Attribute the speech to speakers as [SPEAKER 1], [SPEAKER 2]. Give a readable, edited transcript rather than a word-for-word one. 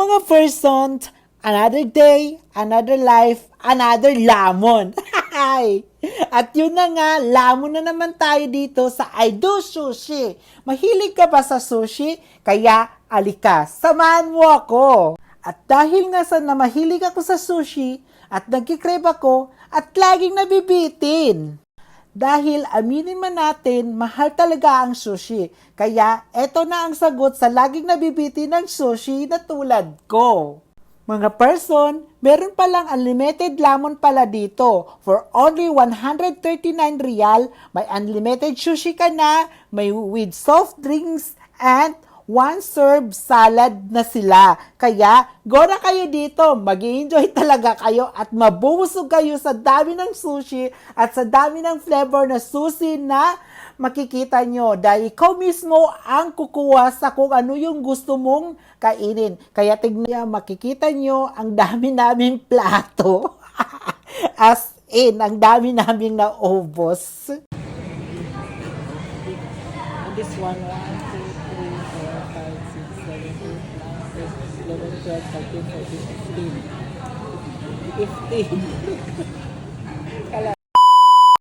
[SPEAKER 1] mga person, another day, another life, another lamon. At yun na nga, lamon na naman tayo dito sa I Do Sushi. Mahilig ka ba sa sushi? Kaya alika, samahan mo ako. At dahil nga sa na mahilig ako sa sushi, at nagkikrave ako, at laging nabibitin. Dahil aminin man natin, mahal talaga ang sushi. Kaya eto na ang sagot sa laging nabibitin ng sushi na tulad ko. Mga person, meron palang unlimited lamon pala dito. For only 139 real, may unlimited sushi ka na, may with soft drinks, and one serve salad na sila. Kaya, go na kayo dito. Mag-i-enjoy talaga kayo at mabubusog kayo sa dami ng sushi at sa dami ng flavor na sushi na makikita nyo. Dahil ikaw mismo ang kukuha sa kung ano yung gusto mong kainin. Kaya tignan nyo, makikita nyo ang dami naming plato. As in, ang dami naming naubos. This one, 11, 12, 13, 14, 15. 15.